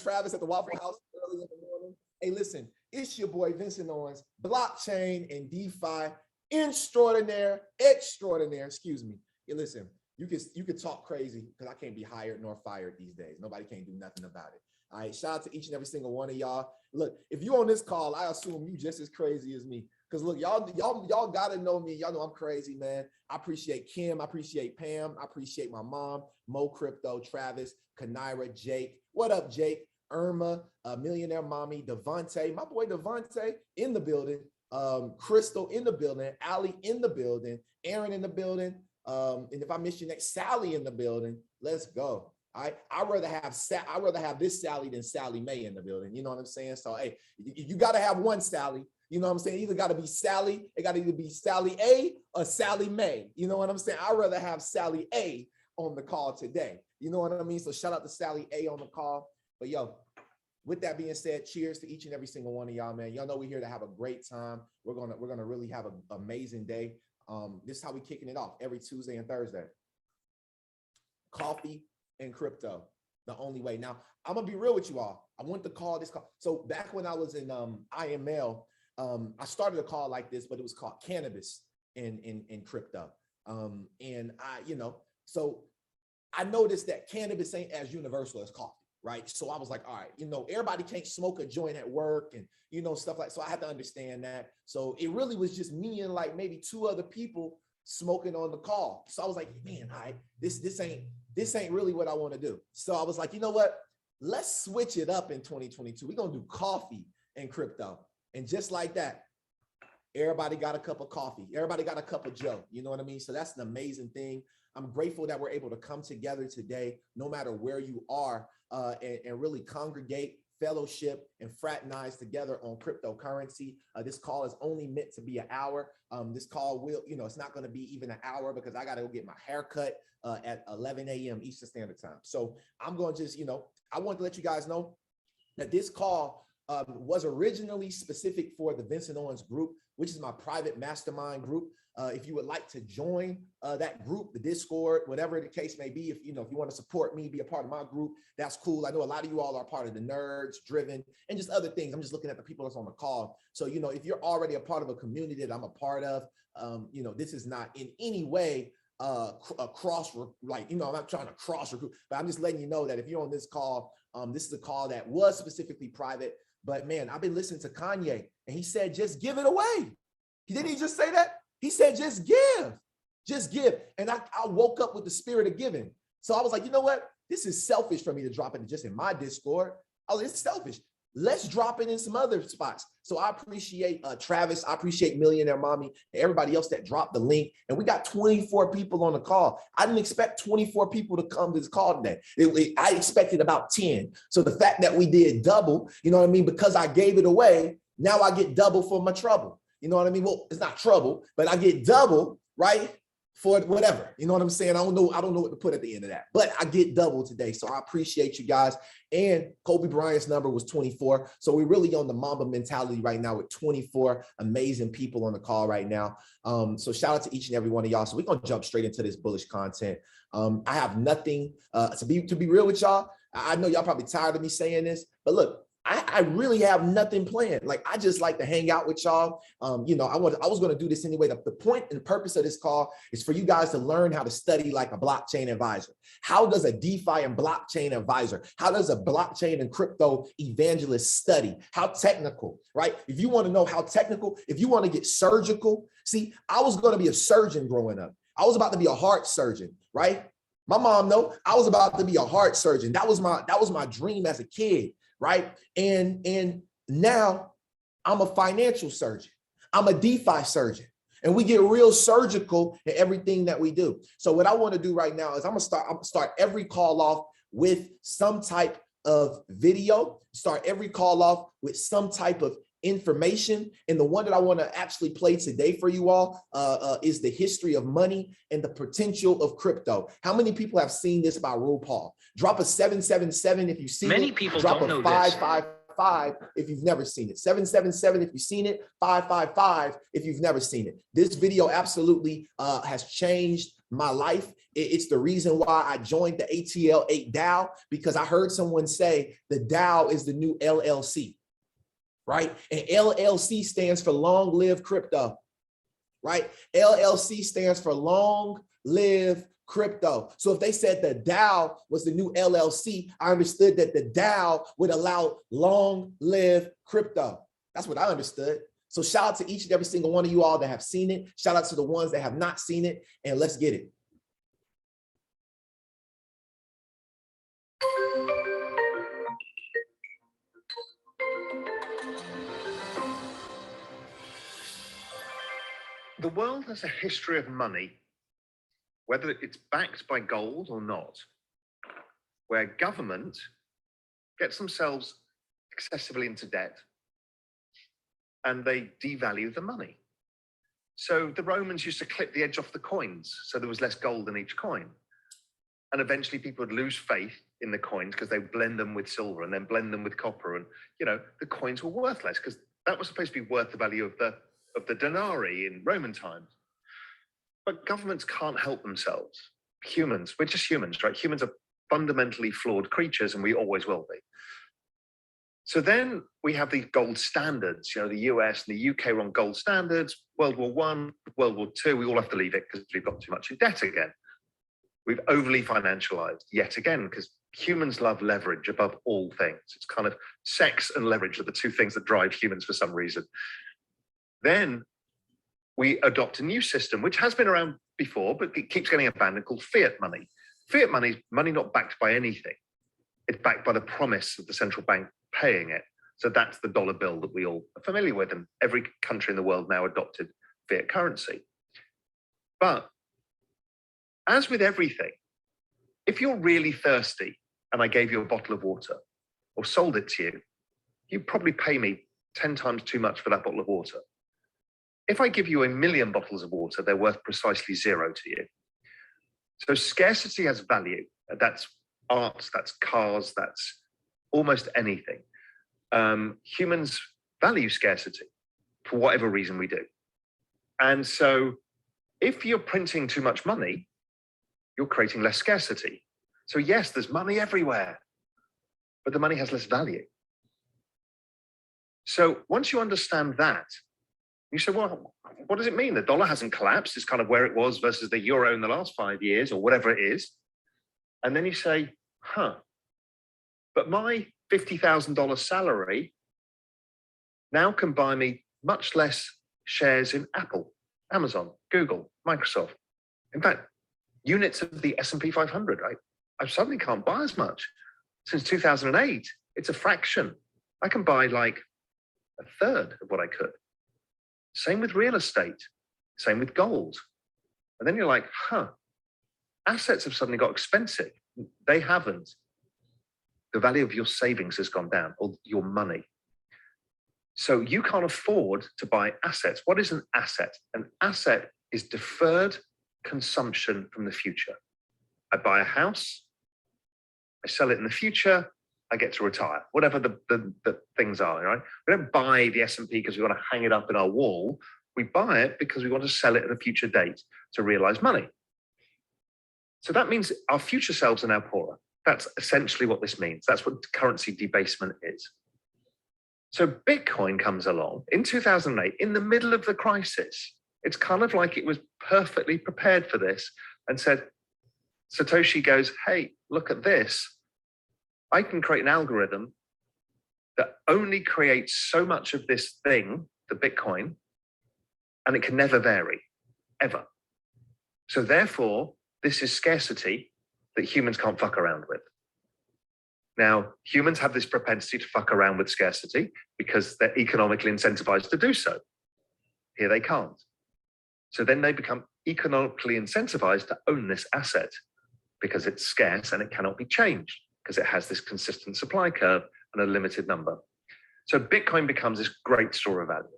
Travis at the Waffle House early in the morning. Hey, listen, it's your boy Vincent Owens, blockchain and DeFi extraordinaire. Excuse me. Hey, listen, you can talk crazy because I can't be hired nor fired these days. Nobody can't do nothing about it. All right, shout out to each and every single one of y'all. Look, if you on this call, I assume you just as crazy as me. Because look, y'all gotta know me. Y'all know I'm crazy, man. I appreciate Kim. I appreciate Pam. I appreciate my mom, Mo Crypto, Travis, Kanira, Jake. What up, Jake? Irma, Millionaire Mommy, Devontae, my boy Devontae in the building. Crystal in the building. Allie in the building. Aaron in the building. And if I miss your next, Sally in the building. Let's go. All right. I'd rather have this Sally than Sally Mae in the building. You know what I'm saying? So hey, you got to have one Sally. You know what I'm saying? Either got to be Sally. It got to either be Sally A or Sally Mae. You know what I'm saying? I'd rather have Sally A on the call today. You know what I mean? So shout out to Sally A on the call. But yo, with that being said, cheers to each and every single one of y'all, man. Y'all know we're here to have a great time. We're gonna really have an amazing day. This is how we kicking it off every Tuesday and Thursday. Coffee and crypto, the only way. Now, I'm gonna be real with you all. I want to call this call. So back when I was in IML, I started a call like this, but it was called cannabis in crypto. And so I noticed that cannabis ain't as universal as coffee, right? So I was like, all right, everybody can't smoke a joint at work and, stuff like, so I had to understand that. So it really was just me and like maybe two other people smoking on the call. So I was like, man, all right, this ain't really what I want to do. So I was like, you know what? Let's switch it up in 2022. We're going to do coffee and crypto. And just like that, everybody got a cup of coffee. Everybody got a cup of Joe. You know what I mean? So that's an amazing thing. I'm grateful that we're able to come together today, no matter where you are, and really congregate, fellowship, and fraternize together on cryptocurrency. This call is only meant to be an hour. This call will, it's not going to be even an hour because I got to go get my hair cut at 11 a.m. Eastern Standard Time. So I'm going to just, I want to let you guys know that this call was originally specific for the Vincent Owens Group, which is my private mastermind group. If you would like to join that group, the Discord, whatever the case may be, if you want to support me, be a part of my group, that's cool. I know a lot of you all are part of the Nerds, Driven, and just other things. I'm just looking at the people that's on the call. So, if you're already a part of a community that I'm a part of, this is not in any way a cross, like, I'm not trying to cross recruit, but I'm just letting you know that if you're on this call, this is a call that was specifically private. But man, I've been listening to Kanye and he said, just give it away. Didn't he just say that? He said, just give. And I woke up with the spirit of giving. So I was like, you know what? This is selfish for me to drop it just in my Discord. Oh, it's selfish. Let's drop it in some other spots. So I appreciate Travis. I appreciate Millionaire Mommy and everybody else that dropped the link. And we got 24 people on the call. I didn't expect 24 people to come to this call today. I expected about 10. So the fact that we did double, you know what I mean? Because I gave it away, now I get double for my trouble. You know what I mean? Well, it's not trouble, but I get double, right? For whatever, you know what I'm saying? I don't know what to put at the end of that, but I get double today. So I appreciate you guys. And Kobe Bryant's number was 24. So we're really on the Mamba mentality right now with 24 amazing people on the call right now. So shout out to each and every one of y'all. So we're going to jump straight into this bullish content. I have nothing to be real with y'all. I know y'all probably tired of me saying this, but look, I really have nothing planned. Like, I just like to hang out with y'all. I was going to do this anyway. The point and purpose of this call is for you guys to learn how to study like a blockchain advisor. How does a DeFi and blockchain advisor, how does a blockchain and crypto evangelist study? How technical, right? If you want to know how technical, if you want to get surgical, see, I was going to be a surgeon growing up. I was about to be a heart surgeon, right? My mom know I was about to be a heart surgeon. That was my dream as a kid. Right. And now I'm a financial surgeon. I'm a DeFi surgeon. And we get real surgical in everything that we do. So what I want to do right now is I'm gonna start every call off with some type of video, start every call off with some type of information. And the one that I want to actually play today for you all is the history of money and the potential of crypto. How many people have seen this by RuPaul? Drop a 777 if you've seen it. Many people drop a 555 if you've never seen it. 777 if you've seen it. 555 if you've never seen it. This video absolutely has changed my life. It's the reason why I joined the ATL8 DAO, because I heard someone say the DAO is the new LLC, right? And LLC stands for long live crypto, right? LLC stands for long live crypto. So if they said the DAO was the new LLC, I understood that the DAO would allow long live crypto. That's what I understood. So shout out to each and every single one of you all that have seen it. Shout out to the ones that have not seen it, and let's get it. The world has a history of money, whether it's backed by gold or not, where government gets themselves excessively into debt and they devalue the money. So the Romans used to clip the edge off the coins so there was less gold in each coin. And eventually people would lose faith in the coins because they blend them with silver and then blend them with copper. And, you know, the coins were worthless because that was supposed to be worth the value of the denarii in Roman times. But governments can't help themselves. Humans, we're just humans, right? Humans are fundamentally flawed creatures, and we always will be. So then we have these gold standards. You know, the US and the UK were on gold standards. World War I, World War II, we all have to leave it because we've got too much in debt again. We've overly financialized yet again because humans love leverage above all things. It's kind of sex and leverage are the two things that drive humans for some reason. Then we adopt a new system, which has been around before, but it keeps getting abandoned, called fiat money. Fiat money is money not backed by anything. It's backed by the promise of the central bank paying it. So that's the dollar bill that we all are familiar with. And every country in the world now adopted fiat currency. But as with everything, if you're really thirsty and I gave you a bottle of water or sold it to you, you'd probably pay me 10 times too much for that bottle of water. If I give you 1 million bottles of water, they're worth precisely zero to you. So scarcity has value. That's art, that's cars, that's almost anything. Humans value scarcity for whatever reason we do. And so if you're printing too much money, you're creating less scarcity. So yes, there's money everywhere, but the money has less value. So once you understand that, you say, well, what does it mean? The dollar hasn't collapsed. It's kind of where it was versus the euro in the last 5 years or whatever it is. And then you say, but my $50,000 salary now can buy me much less shares in Apple, Amazon, Google, Microsoft. In fact, units of the S&P 500, right? I suddenly can't buy as much. Since 2008, it's a fraction. I can buy like a third of what I could. Same with real estate, same with gold. And then you're like, assets have suddenly got expensive. They haven't. The value of your savings has gone down, or your money. So you can't afford to buy assets. What is an asset? An asset is deferred consumption from the future. I buy a house, I sell it in the future, I get to retire, whatever the things are, right? We don't buy the S&P because we want to hang it up in our wall. We buy it because we want to sell it at a future date to realize money. So that means our future selves are now poorer. That's essentially what this means. That's what currency debasement is. So Bitcoin comes along in 2008, in the middle of the crisis. It's kind of like it was perfectly prepared for this and said, Satoshi goes, hey, look at this. I can create an algorithm that only creates so much of this thing, the Bitcoin, and it can never vary, ever. So therefore, this is scarcity that humans can't fuck around with. Now, humans have this propensity to fuck around with scarcity because they're economically incentivized to do so. Here they can't. So then they become economically incentivized to own this asset because it's scarce and it cannot be changed because it has this consistent supply curve and a limited number. So Bitcoin becomes this great store of value.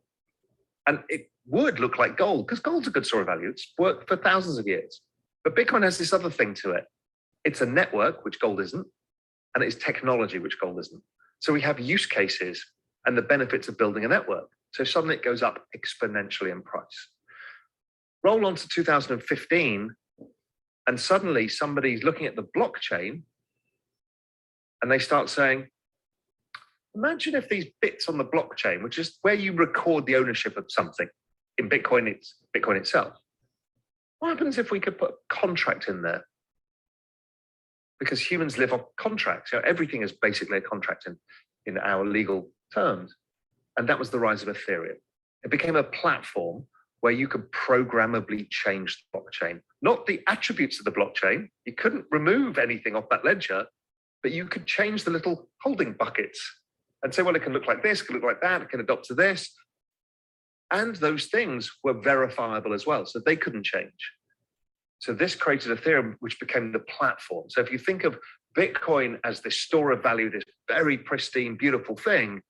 And it would look like gold because gold's a good store of value. It's worked for thousands of years. But Bitcoin has this other thing to it. It's a network, which gold isn't, and it's technology, which gold isn't. So we have use cases and the benefits of building a network. So suddenly it goes up exponentially in price. Roll on to 2015, And suddenly somebody's looking at the blockchain and they start saying, imagine if these bits on the blockchain, which is where you record the ownership of something, in Bitcoin, it's Bitcoin itself. What happens if we could put a contract in there? Because humans live on contracts. Everything is basically a contract in our legal terms. And that was the rise of Ethereum. It became a platform where you could programmably change the blockchain, not the attributes of the blockchain. You couldn't remove anything off that ledger, but you could change the little holding buckets and say, well, it can look like this, it can look like that, it can adopt to this. And those things were verifiable as well, so they couldn't change. So this created Ethereum, which became the platform. So if you think of Bitcoin as this store of value, this very pristine, beautiful thing,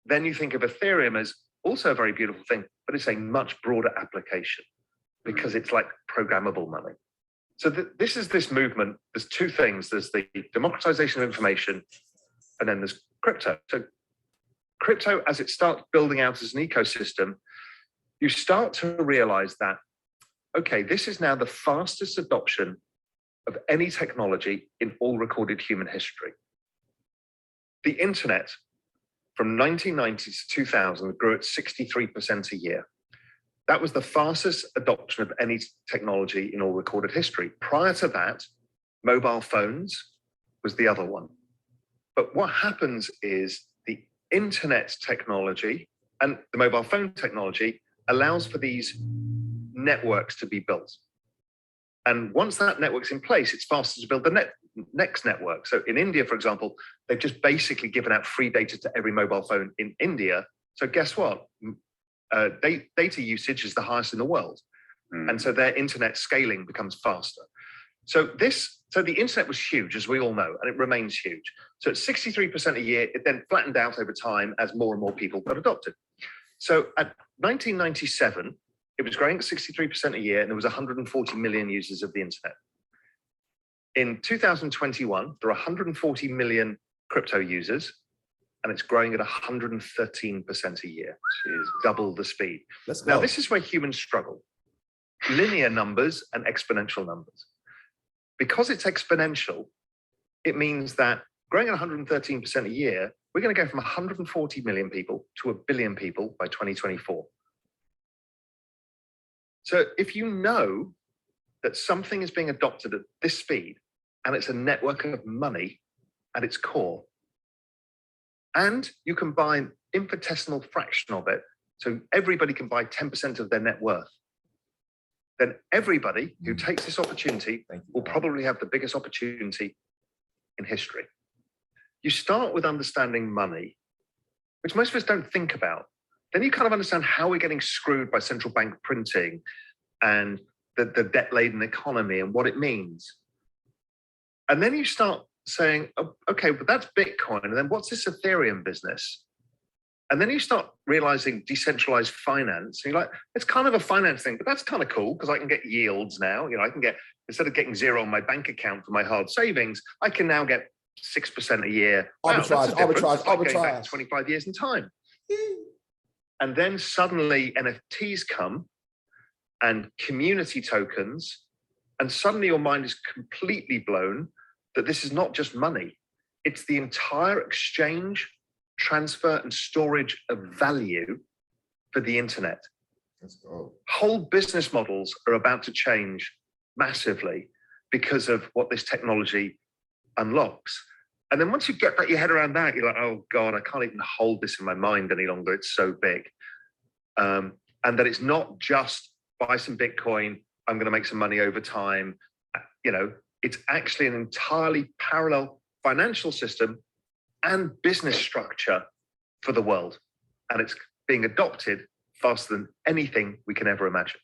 then you think of Ethereum as also a very beautiful thing, but it's a much broader application because it's like programmable money. So this is this movement. There's two things. There's the democratization of information, and then there's crypto. So crypto, as it starts building out as an ecosystem, you start to realize that, okay, this is now the fastest adoption of any technology in all recorded human history. The internet from 1990 to 2000 grew at 63% a year. That was the fastest adoption of any technology in all recorded history. Prior to that, mobile phones was the other one. But what happens is the internet technology and the mobile phone technology allows for these networks to be built. And once that network's in place, it's faster to build the next network. So in India, for example, they've just basically given out free data to every mobile phone in India. So guess what? Data usage is the highest in the world. And so their internet scaling becomes faster. So the internet was huge, as we all know, and it remains huge. So at 63% a year, it then flattened out over time as more and more people got adopted. So at 1997, it was growing at 63% a year, and there was 140 million users of the internet. In 2021, there are 140 million crypto users, and it's growing at 113% a year, which is double the speed. Now, this is where humans struggle. Linear numbers and exponential numbers. Because it's exponential, it means that growing at 113% a year, we're going to go from 140 million people to 1 billion people by 2024. So if you know that something is being adopted at this speed, and it's a network of money at its core, and you can buy an infinitesimal fraction of it, so everybody can buy 10% of their net worth, then everybody who takes this opportunity will probably have the biggest opportunity in history. You start with understanding money, which most of us don't think about. Then you kind of understand how we're getting screwed by central bank printing and the debt-laden economy and what it means. And then you start saying, oh, okay, but that's Bitcoin. And then what's this Ethereum business? And then you start realizing decentralized finance. And you're like, it's kind of a finance thing, but that's kind of cool because I can get yields now. I can get, instead of getting zero on my bank account for my hard savings, I can now get 6% a year. Arbitrage. Back 25 years in time. And then suddenly NFTs come and community tokens, and suddenly your mind is completely blown that this is not just money. It's the entire exchange, transfer, and storage of value for the internet. Let's go. Whole business models are about to change massively because of what this technology unlocks. And then once you get your head around that, you're like, oh God, I can't even hold this in my mind any longer. It's so big. And that it's not just buy some Bitcoin, I'm going to make some money over time. It's actually an entirely parallel financial system and business structure for the world. And it's being adopted faster than anything we can ever imagine.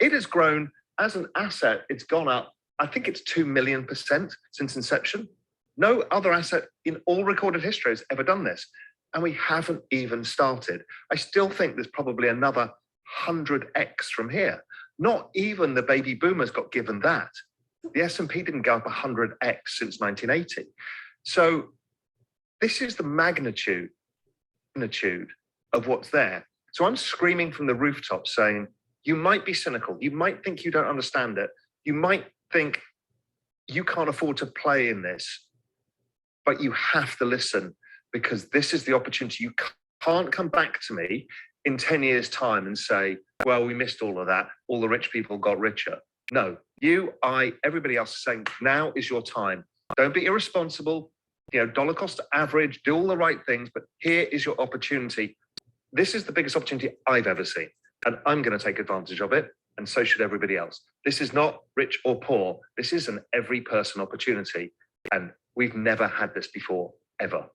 It has grown as an asset. It's gone up, I think it's 2 million% since inception. No other asset in all recorded history has ever done this. And we haven't even started. I still think there's probably another 100x from here. Not even the baby boomers got given that. The S&P didn't go up 100x since 1980. So this is the magnitude of what's there. So I'm screaming from the rooftop saying, you might be cynical. You might think you don't understand it, You might think you can't afford to play in this, but you have to listen, because this is the opportunity. You can't come back to me in 10 years' time and say, well, we missed all of that. All the rich people got richer. No, you, I, everybody else is saying, now is your time. Don't be irresponsible, dollar cost average, do all the right things, but here is your opportunity. This is the biggest opportunity I've ever seen, and I'm going to take advantage of it, and so should everybody else. This is not rich or poor. This is an every person opportunity, and we've never had this before, ever.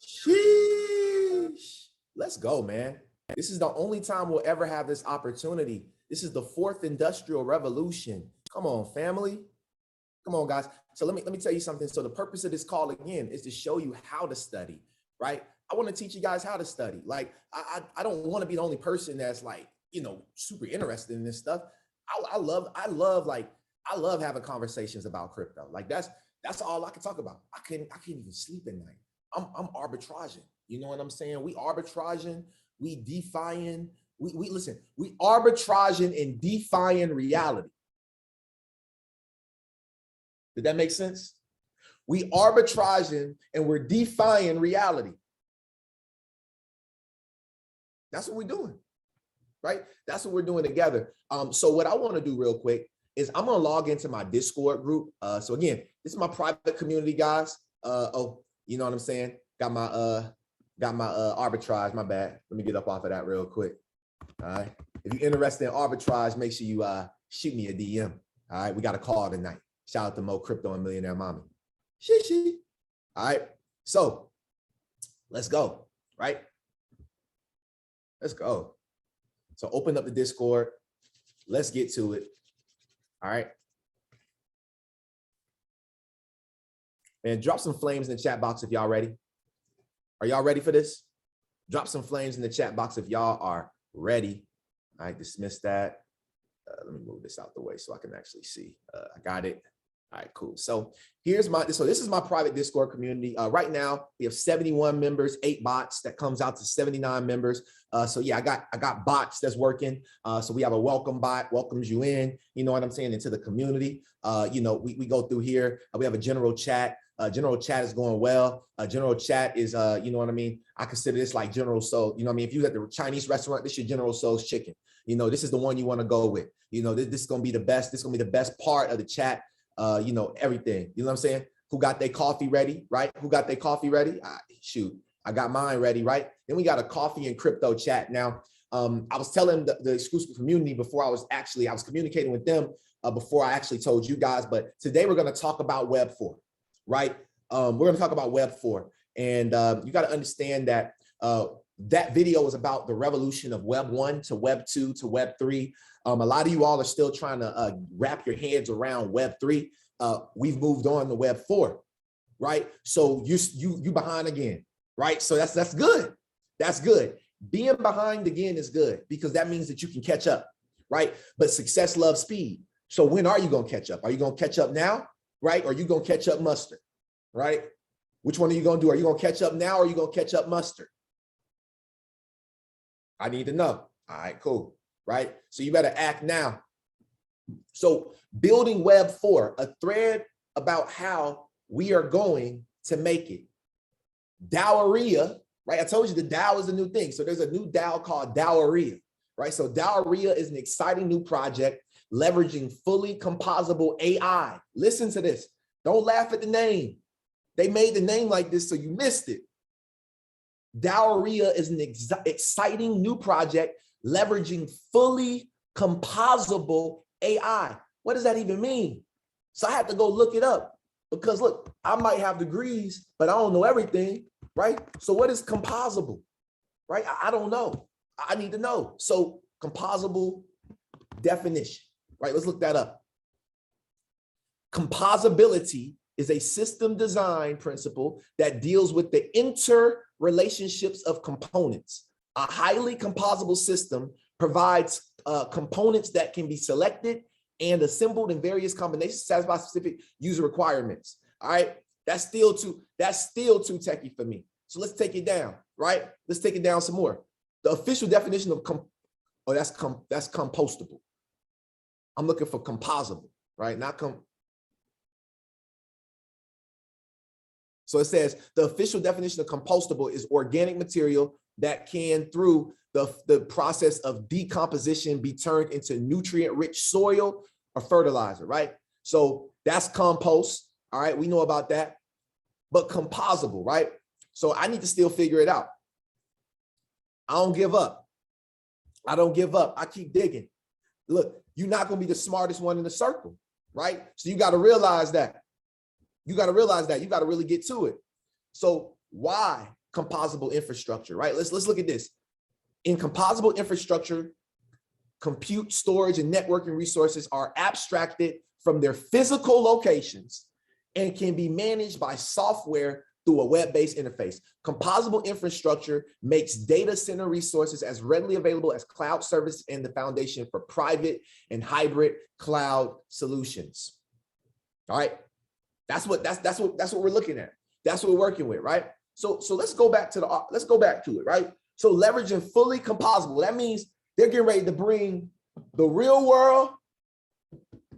Sheesh. Let's go, man. This is the only time we'll ever have this opportunity. This is the fourth industrial revolution. Come on, family. Come on, guys. So let me tell you something. So the purpose of this call again is to show you how to study, right? I want to teach you guys how to study. Like, I don't want to be the only person that's like, super interested in this stuff. I love having conversations about crypto. Like that's all I can talk about. I can't even sleep at night. I'm arbitraging. You know what I'm saying? We arbitraging, we DeFiing, we listen, we arbitraging and DeFiing reality. Did that make sense? We arbitraging and we're DeFiing reality. That's what we're doing, right? That's what we're doing together. So what I want to do real quick is I'm going to log into my Discord group. So again, this is my private community, guys. You know what I'm saying? Got my arbitrage, my bad. Let me get up off of that real quick. All right. If you're interested in arbitrage, make sure you shoot me a DM. All right. We got a call tonight. Shout out to Mo Crypto and Millionaire Mommy. She. All right. So let's go. Right. Let's go. So open up the Discord. Let's get to it. All right. And drop some flames in the chat box if y'all ready. Are y'all ready for this? Drop some flames in the chat box if y'all are ready. All right, dismiss that. Let me move this out the way so I can actually see. I got it. All right, cool. So this is my private Discord community. Right now we have 71 members, 8 bots. That comes out to 79 members. So yeah, I got bots that's working. So we have a welcome bot, welcomes you in, you know what I'm saying, into the community. We go through here. We have a general chat. General chat is going well. General chat is, you know what I mean? I consider this like General Tso's. You know what I mean? If you at the Chinese restaurant, this is your General Tso's chicken. This is the one you want to go with. This is going to be the best. This is going to be the best part of the chat. Everything. You know what I'm saying? Who got their coffee ready, right? Who got their coffee ready? Shoot, I got mine ready, right? Then we got a coffee and crypto chat. Now, I was telling the exclusive community before I was communicating with them before I actually told you guys, but today we're going to talk about Web 4, right? We're going to talk about Web 4, and you got to understand that that video was about the revolution of Web 1 to Web 2 to Web 3. A lot of you all are still trying to wrap your heads around Web 3. We've moved on to Web 4, right? So you behind again, right? So that's good. That's good. Being behind again is good because that means that you can catch up, right? But success loves speed. So when are you going to catch up? Are you going to catch up now, right? Or are you going to catch up mustard, right? Which one are you going to do? Are you going to catch up now or are you going to catch up mustard? I need to know. All right, cool. Right? So you better act now. So building Web 4, a thread about how we are going to make it. Doweria, right? I told you the DAO is a new thing. So there's a new DAO called Doweria, right? So Doweria is an exciting new project leveraging fully composable AI. Listen to this. Don't laugh at the name. They made the name like this, so you missed it. Doweria is an exciting new project leveraging fully composable AI. What does that even mean? So I had to go look it up because look, I might have degrees, but I don't know everything, right? So what is composable, right? I don't know. I need to know. So composable definition, right? Let's look that up. Composability is a system design principle that deals with the interrelationships of components. A highly composable system provides components that can be selected and assembled in various combinations to satisfy specific user requirements. All right, that's still too techie for me. So let's take it down, right? Let's take it down some more. The official definition of that's compostable. I'm looking for composable, right? So it says the official definition of compostable is organic material that can, through the process of decomposition, be turned into nutrient-rich soil or fertilizer, right? So that's compost, all right? We know about that. But composable, right? So I need to still figure it out. I don't give up. I don't give up. I keep digging. Look, you're not going to be the smartest one in the circle, right? So you got to realize that. You got to realize that. You got to really get to it. So why composable infrastructure, right? Let's look at this. In composable infrastructure, compute, storage, and networking resources are abstracted from their physical locations and can be managed by software through a web-based interface. Composable infrastructure makes data center resources as readily available as cloud service and the foundation for private and hybrid cloud solutions. All right, that's what we're looking at. That's what we're working with, right? So let's go back to it, right? So leveraging fully composable, that means they're getting ready to bring the real world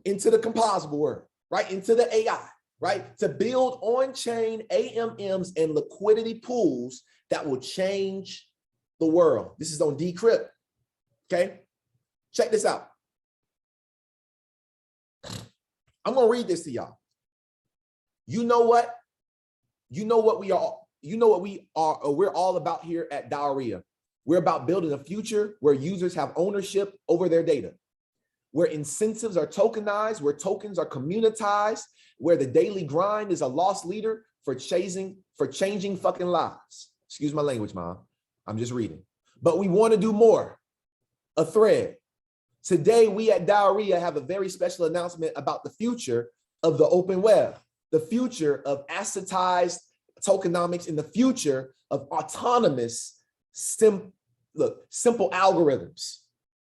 into the composable world, right? Into the AI, right? To build on-chain AMMs and liquidity pools that will change the world. This is on Decrypt, okay? Check this out. I'm gonna read this to y'all. You know what? You know what we are. You know what we're all about here at Diarrhea. We're about building a future where users have ownership over their data, where incentives are tokenized, where tokens are communitized, where the daily grind is a lost leader for changing fucking lives. Excuse my language, Mom. I'm just reading. But we want to do more. A thread. Today, we at Diarrhea have a very special announcement about the future of the open web, the future of assetized tokenomics, in the future of autonomous, simple algorithms.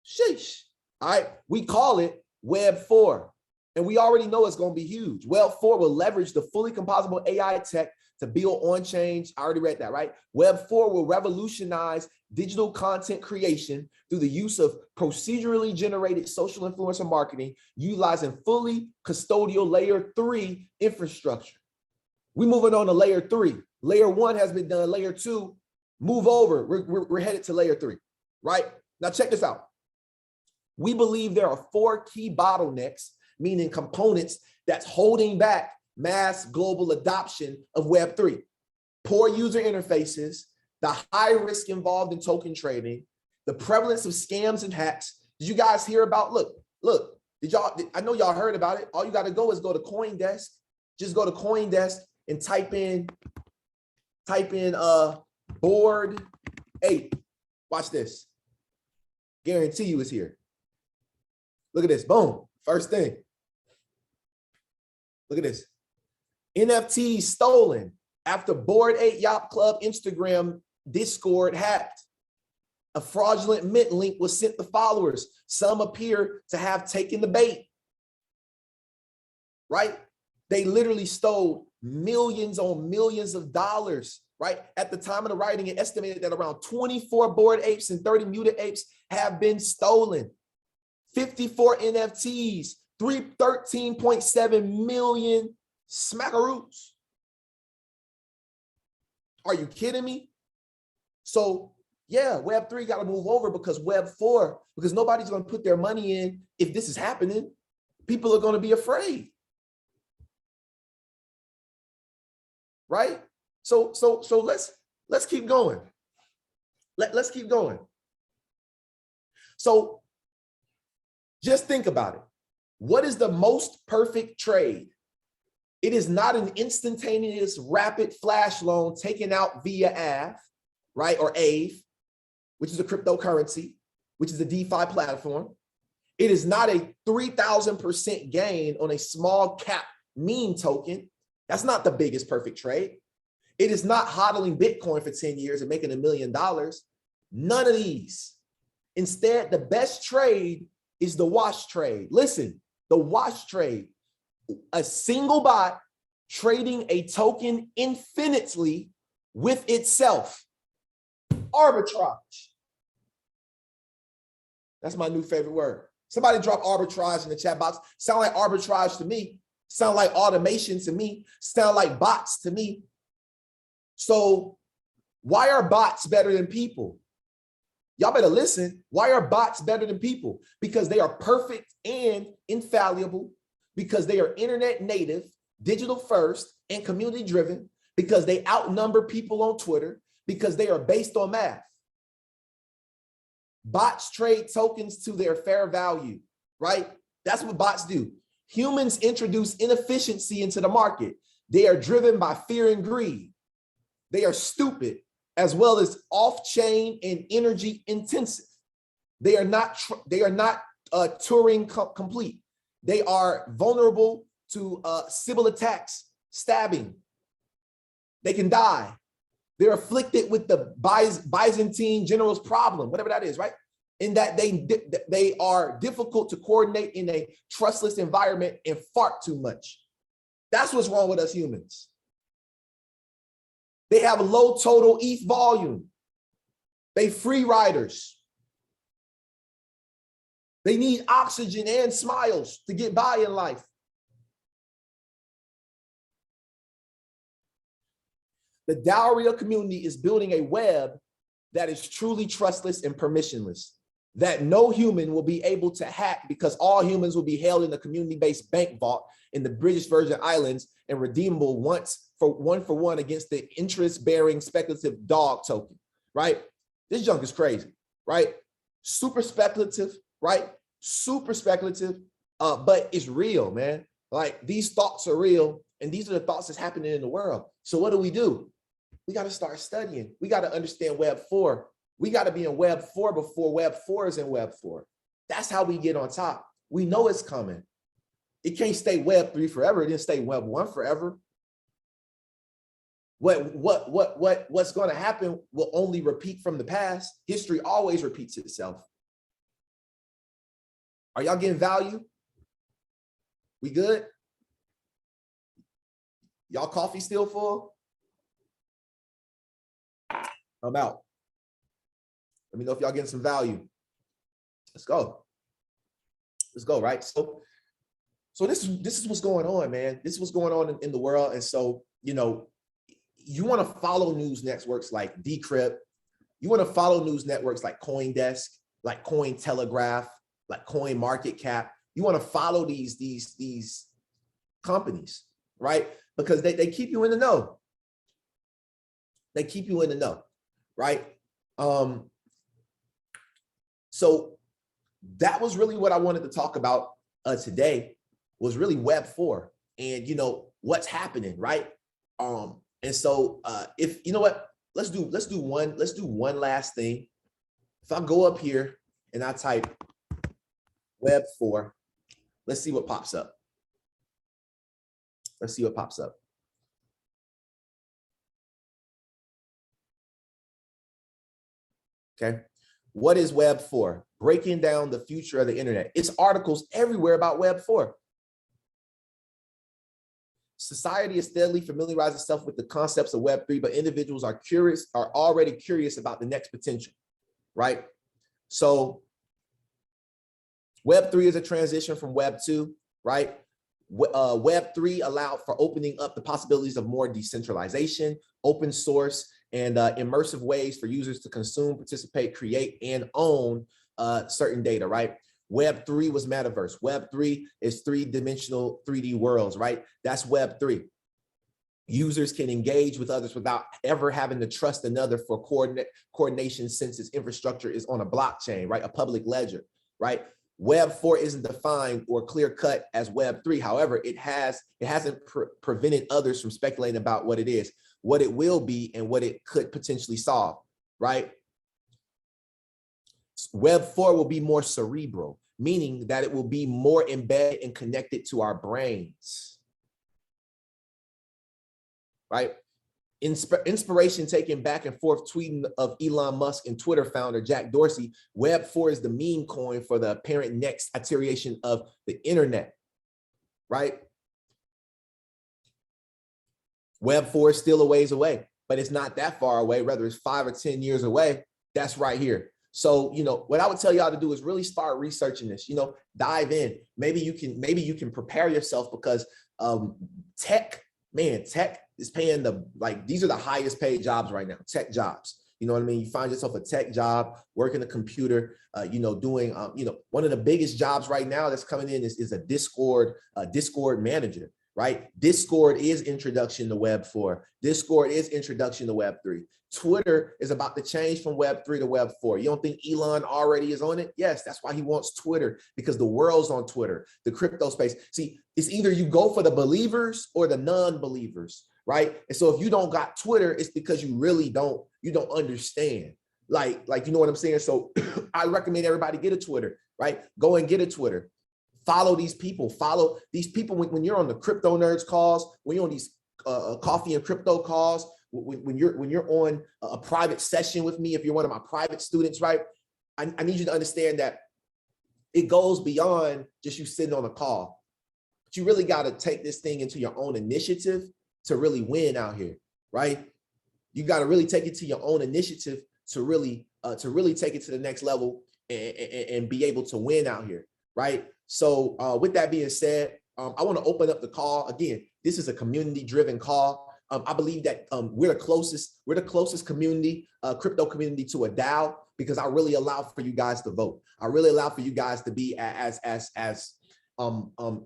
Sheesh. All right, we call it Web 4, and we already know it's going to be huge. Web 4 will leverage the fully composable AI tech to build on-chain. I already read that, right? Web 4 will revolutionize digital content creation through the use of procedurally generated social influencer marketing, utilizing fully custodial layer 3 infrastructure. We're moving on to layer 3. Layer 1 has been done. Layer 2, move over. We're headed to layer 3, right? Now check this out. We believe there are 4 key bottlenecks, meaning components that's holding back mass global adoption of Web 3. Poor user interfaces, the high risk involved in token trading, the prevalence of scams and hacks. Did you guys hear about, look, I know y'all heard about it. All you got to go is go to CoinDesk. Just go to CoinDesk and type in board 8. Watch this. Guarantee you it's here. Look at this. Boom. First thing. Look at this. NFTs stolen after Board 8 Yacht Club Instagram Discord hacked. A fraudulent mint link was sent to followers. Some appear to have taken the bait. Right? They literally stole millions on millions of dollars, right? At the time of the writing, it estimated that around 24 Bored Apes and 30 Muted Apes have been stolen. 54 NFTs, 13.7 million smackaroos. Are you kidding me? So yeah, Web 3 got to move over because Web 4, because nobody's going to put their money in if this is happening. People are going to be afraid. Right? So let's keep going. Let's keep going. So just think about it. What is the most perfect trade? It is not an instantaneous rapid flash loan taken out via AV, right? Or AVE, which is a cryptocurrency, which is a DeFi platform. It is not a 3,000% gain on a small cap meme token. That's not the biggest perfect trade. It is not hodling Bitcoin for 10 years and making $1 million. None of these. Instead, the best trade is the wash trade. Listen, the wash trade, a single bot trading a token infinitely with itself. Arbitrage. That's my new favorite word. Somebody drop arbitrage in the chat box. Sound like arbitrage to me. Sound like automation to me. Sound like bots to me. So why are bots better than people? Y'all better listen. Why are bots better than people? Because they are perfect and infallible, because they are internet native, digital first, and community driven, because they outnumber people on Twitter, because they are based on math. Bots trade tokens to their fair value, right? That's what bots do. Humans introduce inefficiency into the market. They are driven by fear and greed. They are stupid, as well as off-chain and energy intensive. They are not Turing complete. They are vulnerable to civil attacks, stabbing. They can die. They're afflicted with the Byzantine general's problem, whatever that is, right? In that they are difficult to coordinate in a trustless environment and fart too much. That's what's wrong with us humans. They have a low total ETH volume. They free riders. They need oxygen and smiles to get by in life. The Dowria community is building a web that is truly trustless and permissionless, that no human will be able to hack, because all humans will be held in the community-based bank vault in the British Virgin Islands and redeemable once for one against the interest-bearing speculative dog token, right? This junk is crazy, right? Super speculative, right? Super speculative, but it's real, man. Like, these thoughts are real, and these are the thoughts that's happening in the world. So what do? We got to start studying. We got to understand Web 4. We got to be in Web 4 before Web 4 is in Web 4. That's how we get on top. We know it's coming. It can't stay Web 3 forever. It didn't stay Web 1 forever. What's going to happen will only repeat from the past. History always repeats itself. Are y'all getting value? We good? Y'all coffee still full? I'm out. Let me know if y'all getting some value. Let's go. Let's go, right? So this is what's going on, man. This is what's going on in the world. And so, you know, you want to follow news networks like Decrypt. You want to follow news networks like CoinDesk, like Cointelegraph, like CoinMarketCap. You want to follow these companies, right? Because they keep you in the know. They keep you in the know, right? So that was really what I wanted to talk about today, was really Web 4 and, you know, what's happening, right? And so if you know what, let's do one last thing. If I go up here and I type Web 4, let's see what pops up. Let's see what pops up. Okay. What is Web 4? Breaking down the future of the internet. It's articles everywhere about Web 4. Society is steadily familiarizing itself with the concepts of Web 3, but individuals are already curious about the next potential, right? So Web 3 is a transition from Web 2, right? Web 3 allowed for opening up the possibilities of more decentralization, open source, and immersive ways for users to consume, participate, create, and own certain data, right? Web 3 was metaverse. Web 3 is three-dimensional 3D worlds, right? That's Web 3. Users can engage with others without ever having to trust another for coordination, since its infrastructure is on a blockchain, right? A public ledger, right? Web 4 isn't defined or clear-cut as Web 3. However, it hasn't prevented others from speculating about what it is, what it will be, and what it could potentially solve, right? Web 4 will be more cerebral, meaning that it will be more embedded and connected to our brains, right? Inspiration taken back and forth tweeting of Elon Musk and Twitter founder Jack Dorsey. Web 4 is the meme coin for the apparent next iteration of the internet, right? Web 4 is still a ways away, but it's not that far away. Whether it's 5 or 10 years away, that's right here. So, what I would tell y'all to do is really start researching this, dive in. Maybe you can prepare yourself because tech is paying these are the highest paid jobs right now, tech jobs. You know what I mean? You find yourself a tech job, working the computer, doing, one of the biggest jobs right now that's coming in is a Discord manager, right? Discord is introduction to Web 4. Discord is introduction to Web 3. Twitter is about to change from Web 3 to Web 4. You don't think Elon already is on it? Yes, that's why he wants Twitter, because the world's on Twitter, the crypto space. See, it's either you go for the believers or the non-believers, right? And so if you don't got Twitter, it's because you really don't understand. Like, you know what I'm saying? So I recommend everybody get a Twitter, right? Go and get a Twitter. Follow these people. When you're on the crypto nerds calls, when you're on these coffee and crypto calls, when you're on a private session with me, if you're one of my private students, right? I need you to understand that it goes beyond just you sitting on a call. But you really got to take this thing into your own initiative to really win out here, right? You got to really take it to your own initiative to really take it to the next level and be able to win out here, right? So with that being said, I want to open up the call. Again, this is a community-driven call. I believe that we're the closest community, crypto community to a DAO, because I really allow for you guys to vote. I really allow for you guys to be as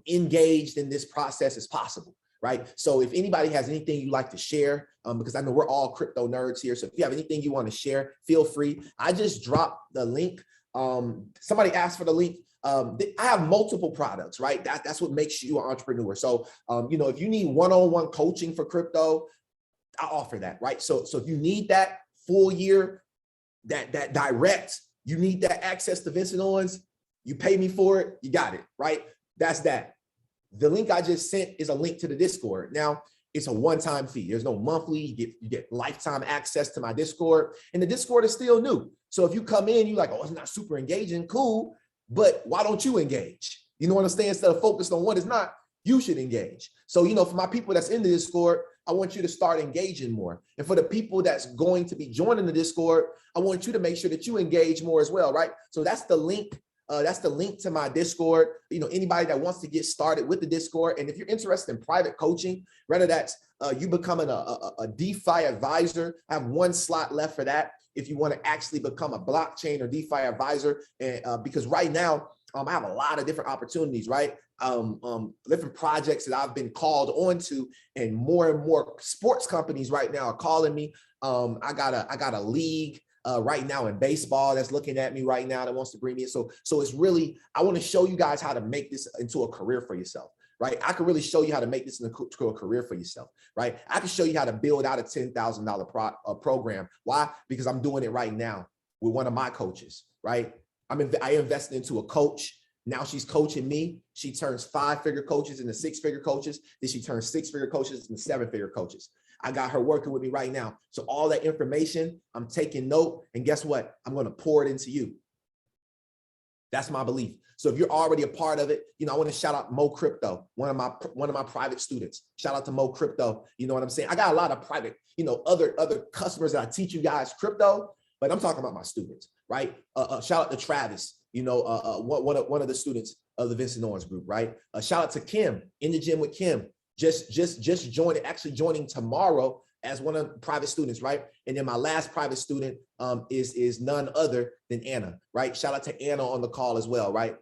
engaged in this process as possible, right? So if anybody has anything you'd like to share, because I know we're all crypto nerds here. So if you have anything you want to share, feel free. I just dropped the link. Somebody asked for the link. I have multiple products, right? That's what makes you an entrepreneur. So, if you need one-on-one coaching for crypto, I offer that, right? So if you need that full year, that direct, you need that access to Vincent Owens, you pay me for it, you got it, right? That's that. The link I just sent is a link to the Discord. Now, it's a one-time fee. There's no monthly. You get lifetime access to my Discord, and the Discord is still new. So if you come in, you're like, oh, it's not super engaging, cool. But why don't you engage? You know what I'm saying? Instead of focused on what is not, you should engage. So, for my people that's in the Discord, I want you to start engaging more. And for the people that's going to be joining the Discord, I want you to make sure that you engage more as well, right? So that's the link. That's the link to my Discord. Anybody that wants to get started with the Discord. And if you're interested in private coaching, whether that's you becoming a DeFi advisor, I have one slot left for that. If you want to actually become a blockchain or DeFi advisor, because right now I have a lot of different opportunities, right? Different projects that I've been called onto, and more sports companies right now are calling me. I got a league right now in baseball that's looking at me right now that wants to bring me in. So it's really, I want to show you guys how to make this into a career for yourself. Right? I can really show you how to make this into a career for yourself, right? I can show you how to build out a $10,000 program. Why? Because I'm doing it right now with one of my coaches, right? I invested into a coach. Now she's coaching me. She turns 5-figure coaches into 6-figure coaches. Then she turns 6-figure coaches into 7-figure coaches. I got her working with me right now. So all that information, I'm taking note, and guess what? I'm going to pour it into you. That's my belief. So if you're already a part of it, I want to shout out Mo Crypto, one of my private students. Shout out to Mo Crypto. You know what I'm saying? I got a lot of private, other customers that I teach you guys crypto, but I'm talking about my students, right? Shout out to Travis, one of the students of the Vincent Owens Group, right? Shout out to Kim, in the gym with Kim, just joining tomorrow as one of the private students, right? And then my last private student is none other than Anna, right? Shout out to Anna on the call as well, right?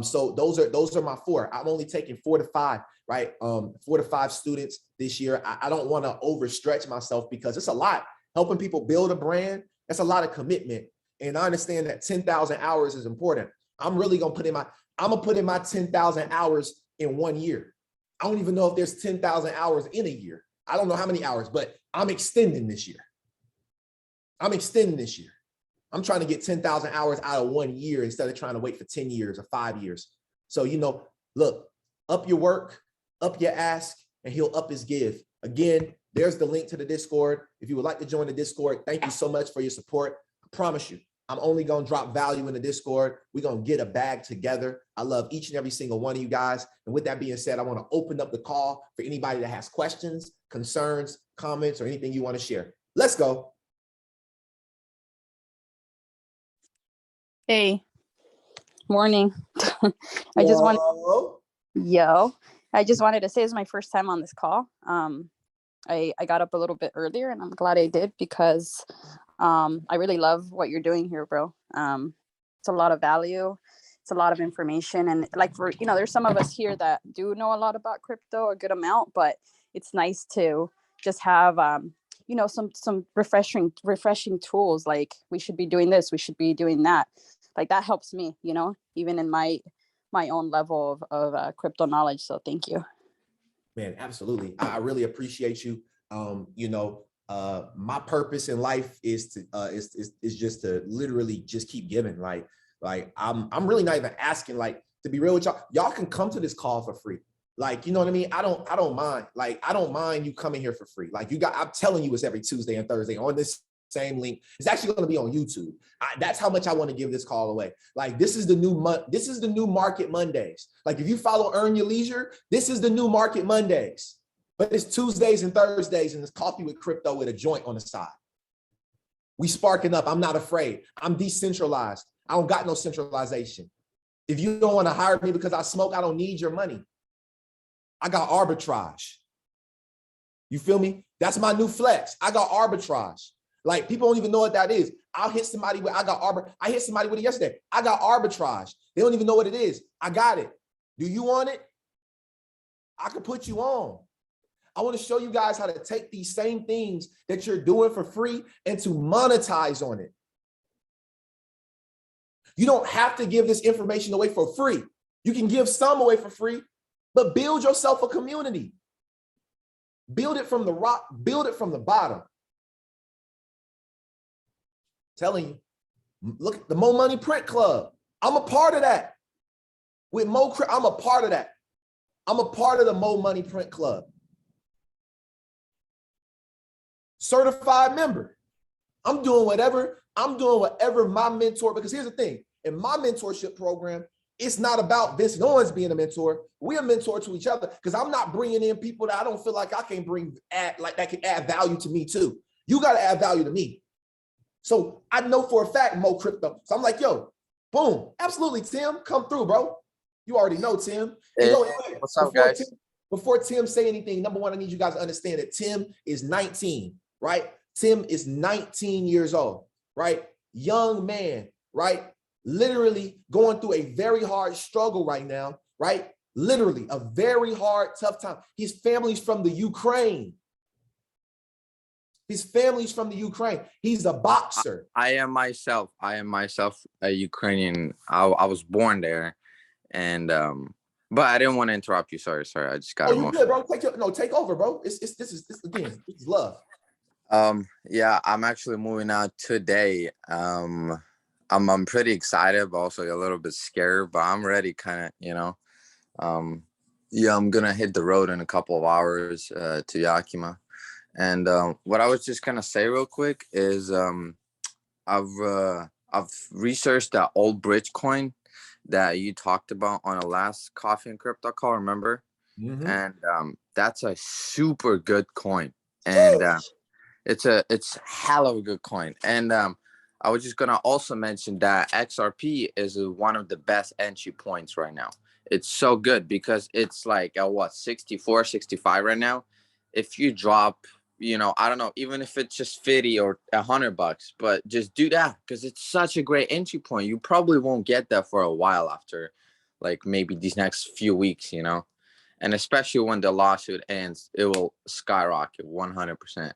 So those are my 4. I'm only taking 4 to 5, right? 4 to 5 students this year. I don't want to overstretch myself because it's a lot. Helping people build a brand, that's a lot of commitment. And I understand that 10,000 hours is important. I'm really gonna put in my 10,000 hours in 1 year. I don't even know if there's 10,000 hours in a year. I don't know how many hours, but I'm extending this year. I'm trying to get 10,000 hours out of 1 year instead of trying to wait for 10 years or 5 years. So, look, up your work, up your ask, and he'll up his give. Again, there's the link to the Discord. If you would like to join the Discord, thank you so much for your support. I promise you, I'm only going to drop value in the Discord. We're going to get a bag together. I love each and every single one of you guys. And with that being said, I want to open up the call for anybody that has questions, concerns, comments, or anything you want to share. Let's go. Hey, morning. I just wanted, I just wanted to say it's my first time on this call. I got up a little bit earlier and I'm glad I did because I really love what you're doing here, bro. It's a lot of value. It's a lot of information. And like there's some of us here that do know a lot about crypto, a good amount, but it's nice to just have, some refreshing tools. Like we should be doing this, we should be doing that. Like that helps me, even in my own level of crypto knowledge. So thank you. Man, absolutely. I really appreciate you. My purpose in life is just to literally just keep giving. Like I'm really not even asking, like, to be real with y'all. Y'all can come to this call for free. Like, you know what I mean? I don't mind. Like, I don't mind you coming here for free. Like I'm telling you, it's every Tuesday and Thursday on this same link. It's actually going to be on YouTube. That's how much I want to give this call away. Like, this is the new month. This is the new Market Mondays. Like, if you follow Earn Your Leisure, this is the new Market Mondays. But it's Tuesdays and Thursdays, and it's coffee with crypto with a joint on the side. We sparking up. I'm not afraid. I'm decentralized. I don't got no centralization. If you don't want to hire me because I smoke, I don't need your money. I got arbitrage. You feel me? That's my new flex. I got arbitrage. Like, people don't even know what that is. I'll hit somebody with, I hit somebody with it yesterday. I got arbitrage. They don't even know what it is. I got it. Do you want it? I can put you on. I want to show you guys how to take these same things that you're doing for free and to monetize on it. You don't have to give this information away for free. You can give some away for free, but build yourself a community. Build it from the rock, build it from the bottom. Telling you, look at the Mo Money Print Club. I'm a part of that. With Mo, I'm a part of that. I'm a part of the Mo Money Print Club. Certified member. I'm doing whatever my mentor, because here's the thing, in my mentorship program, it's not about Vincent Owens being a mentor. We're a mentor to each other, because I'm not bringing in people that I don't feel like I can that can add value to me too. You got to add value to me. So I know for a fact Mo Crypto. So I'm like, yo, boom, absolutely, Tim, come through, bro. You already know, Tim. Hey, what's up, guys? Before Tim say anything, number one, I need you guys to understand that Tim is 19, right? Tim is 19 years old, right? Young man, right? Literally going through a very hard struggle right now, right? Literally a very hard, tough time. His family's from the Ukraine. His family's from the Ukraine. He's a boxer. I am myself a Ukrainian. I was born there, and but I didn't want to interrupt you. Sorry. I just got emotional. Good, bro. Take over, bro. This is love. Yeah, I'm actually moving out today. I'm pretty excited, but also a little bit scared. But I'm ready, kind of, Yeah, I'm gonna hit the road in a couple of hours to Yakima. And what I was just gonna say real quick is I've researched that old bridge coin that you talked about on a last Coffee and Crypto call, remember? Mm-hmm. And that's a super good coin, and it's hell of a good coin. And I was just gonna also mention that XRP is one of the best entry points right now. It's so good because it's like 64, 65 right now. If you drop, I don't know, even if it's just 50 or $100, but just do that because it's such a great entry point. You probably won't get that for a while after, like, maybe these next few weeks, and especially when the lawsuit ends, it will skyrocket 100%.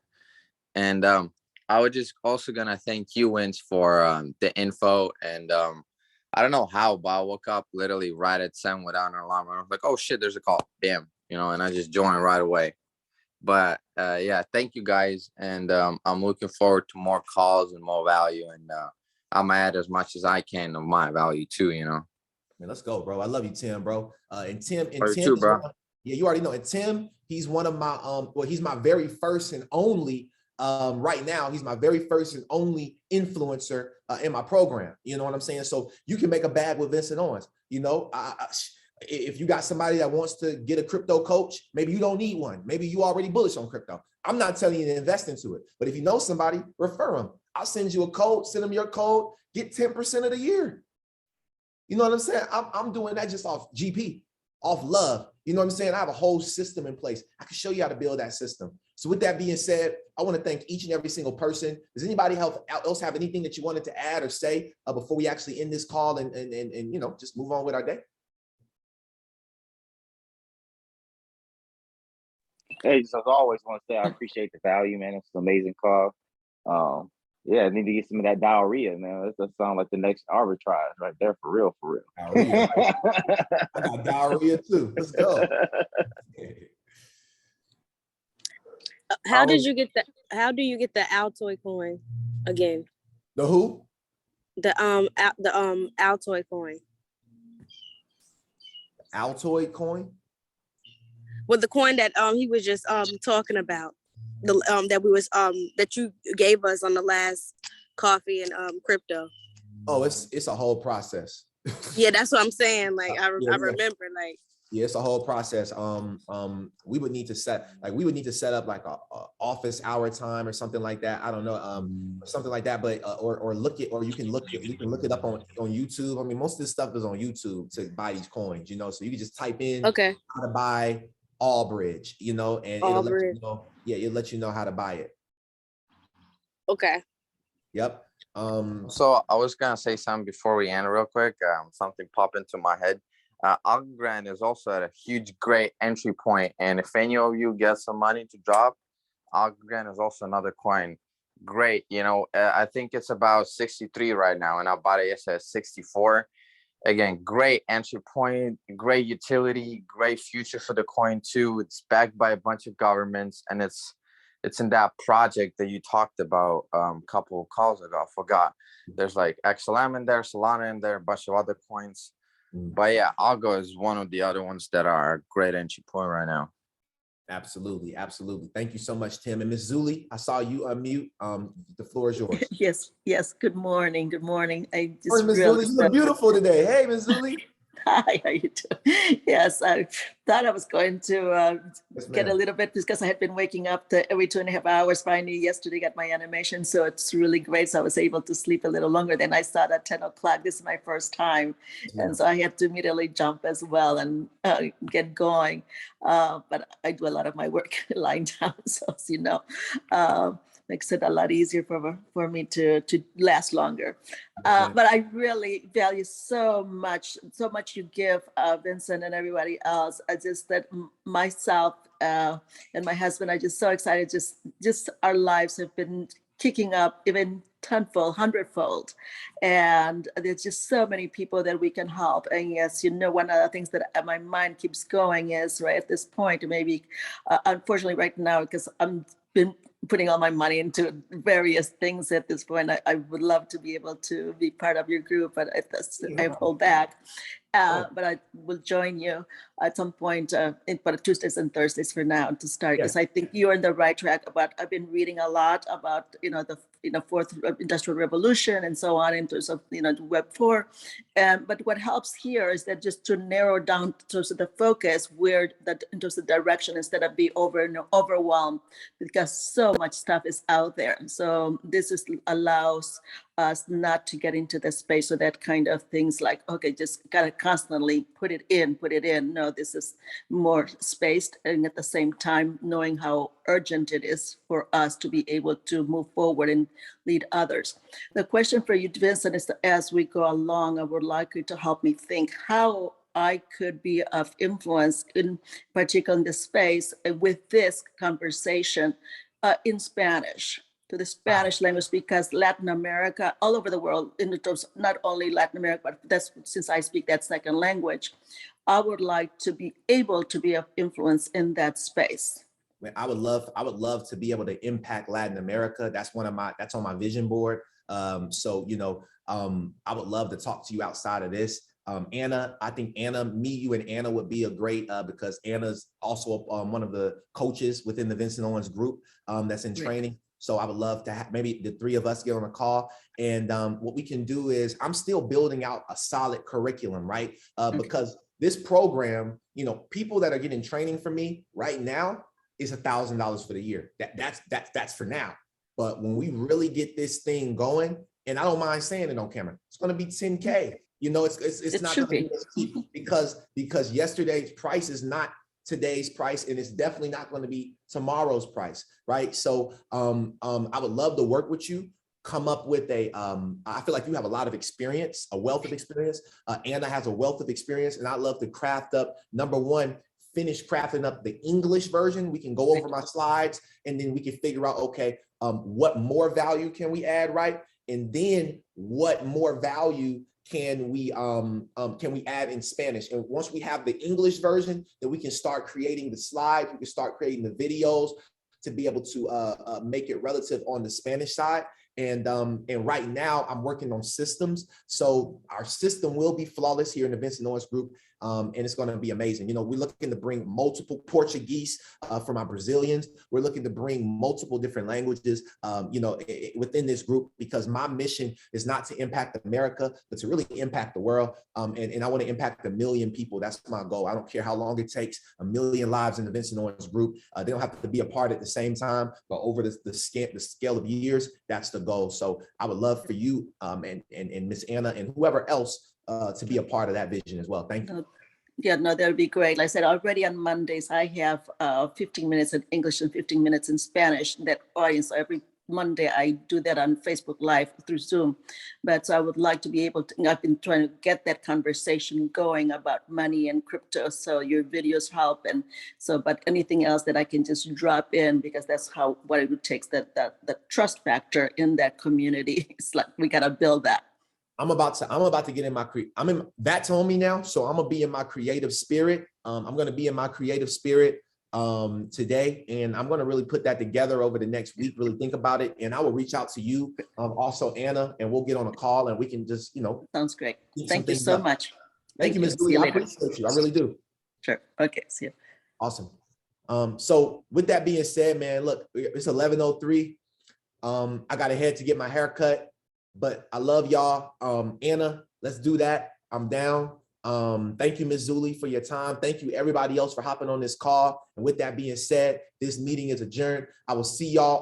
And I was just also gonna thank you, Vince, for the info. And I don't know how, but I woke up literally right at 7 without an alarm. I was like, oh shit, there's a call, bam, and I just joined right away. But yeah, thank you guys, and I'm looking forward to more calls and more value, and I'm gonna add as much as I can of my value too. Man, let's go, bro. I love you, Tim, bro. And Tim, too, bro. Yeah, you already know. And Tim, he's one of my he's my very first and only right now. He's my very first and only influencer in my program. You know what I'm saying? So you can make a bag with Vincent Owens. If you got somebody that wants to get a crypto coach, maybe you don't need one. Maybe you already bullish on crypto. I'm not telling you to invest into it, but if you know somebody, refer them. I'll send you a code, send them your code, get 10% of the year. You know what I'm saying? I'm doing that just off GP, off love. You know what I'm saying? I have a whole system in place. I can show you how to build that system. So with that being said, I want to thank each and every single person. Does anybody else have anything that you wanted to add or say before we actually end this call and you know, just move on with our day? Hey, just as always, want to say I appreciate the value, man. It's an amazing call. Yeah, I need to get some of that diarrhea, man. That sounds like the next arbitrage right there, for real, for real. Diarrhea. I got diarrhea too. Let's go. How do you get the Altoid coin again? The who? The Altoid coin. Altoid coin? Well, the coin that he was just talking about, the that you gave us on the last coffee and crypto. Oh, it's a whole process. Yeah, that's what I'm saying. Like I Yeah. remember, like. Yeah, it's a whole process. We would need to set up like a office hour time or something like that. I don't know, something like that. But or you can look it up on YouTube. I mean, most of this stuff is on YouTube to buy these coins, you know. So you can just type in how to buy Allbridge, you know, and it'll let you know. Yeah, it'll let you know how to buy it. Okay. Yep. So I was gonna say something before we end real quick. Something popped into my head. Algorand is also at a huge, great entry point. And if any of you get some money to drop, Algorand is also another coin. Great. You know, I think it's about 63 right now, and I bought it yesterday at 64. Again, great entry point, great utility, great future for the coin too. It's backed by a bunch of governments, and it's in that project that you talked about a couple of calls ago. I forgot. There's like XLM in there, Solana in there, a bunch of other coins. But yeah, Algo is one of the other ones that are a great entry point right now. Absolutely, absolutely. Thank you so much, Tim. And Ms. Zuli, I saw you unmute. The floor is yours. Yes. Good morning. I just Morning, Ms. Zuli. You look beautiful today. Hey, Ms. Zuli. Hi, how you doing? Yes, I thought I was going to get a little bit, because I had been waking up every 2.5 hours. Finally, yesterday got my animation, so it's really great. So I was able to sleep a little longer. Then I started at 10 o'clock. This is my first time, and so I had to immediately jump as well and get going. But I do a lot of my work lying down, so as you know. Makes it a lot easier for me to last longer. But I really value so much you give, Vincent and everybody else. I just that myself and my husband are just so excited. Just our lives have been kicking up even tenfold, hundredfold. And there's just so many people that we can help. And yes, you know, one of the things that my mind keeps going is right at this point, maybe unfortunately right now, because I'm been putting all my money into various things at this point. I would love to be able to be part of your group, but I hold back. But I will join you at some point, but Tuesdays and Thursdays for now to start, because I think you're on the right track. I've been reading a lot about, the fourth industrial revolution and so on in terms of, the Web4. But what helps here is that just to narrow down to the focus where that in terms of direction, instead of be overwhelmed, because so much stuff is out there. So this allows us not to get into the space of that kind of things like, okay, just gotta constantly put it in. No, this is more spaced, and at the same time, knowing how urgent it is for us to be able to move forward and lead others. The question for you, Vincent, is as we go along, I would like you to help me think how I could be of influence, in particular in this space, with this conversation in Spanish, to the Spanish language, because Latin America, all over the world, in terms of not only Latin America, but that's since I speak that second language, I would like to be able to be of influence in that space. I would love to be able to impact Latin America. That's on my vision board. So, I would love to talk to you outside of this. Anna, I think you and Anna would be a great, because Anna's also one of the coaches within the Vincent Owens Group that's in training. So I would love to have maybe the three of us get on a call. And what we can do is, I'm still building out a solid curriculum, right? Because this program, people that are getting training from me right now is $1,000 for the year. That's for now. But when we really get this thing going, and I don't mind saying it on camera, it's going to be $10K. You know, it's It not should going to be. be as cheap because yesterday's price is not today's price, and it's definitely not going to be tomorrow's price, right? So I would love to work with you. Come up with a I feel like you have a lot of experience, a wealth of experience. Anna has a wealth of experience, and I'd love to craft up, number one, finish crafting up the English version. We can go over my slides, and then we can figure out, okay, what more value can we add, right? And then what more value can we add in Spanish? And once we have the English version, then we can start creating the slides, we can start creating the videos to be able to make it relative on the Spanish side. And right now I'm working on systems. So our system will be flawless here in the Vincent Owens Group. And it's going to be amazing. You know, we're looking to bring multiple Portuguese from our Brazilians. We're looking to bring multiple different languages, you know, within this group, because my mission is not to impact America, but to really impact the world. And I want to impact 1 million people. That's my goal. I don't care how long it takes. 1 million lives in the Vincent Owens Group. They don't have to be a part at the same time, but over the scale of years, that's the goal. So I would love for you and Miss Anna and whoever else to be a part of that vision as well. Thank you. Yeah, no, that would be great. Like I said, already on Mondays, I have 15 minutes in English and 15 minutes in Spanish. That audience, every Monday, I do that on Facebook Live through Zoom. But so I would like to be able to, I've been trying to get that conversation going about money and crypto. So your videos help. And so, but anything else that I can just drop in, because that's what it would take, the trust factor in that community. It's like, we got to build that. I'm about to get in that's on me now. So I'm gonna be in my creative spirit. I'm gonna be in my creative spirit today, and I'm gonna really put that together over the next week, really think about it. And I will reach out to you, also Anna, and we'll get on a call and we can just, you know. Sounds great. Thank you so much. Thank you, Ms. Louie. I appreciate you. I really do. Sure. Okay. See you. Awesome. So with that being said, man, look, it's 11:03. I got to head to get my hair cut. But I love y'all. Anna, let's do that. I'm down. Thank you, Ms. Zuli, for your time. Thank you, everybody else, for hopping on this call. And with that being said, this meeting is adjourned. I will see y'all on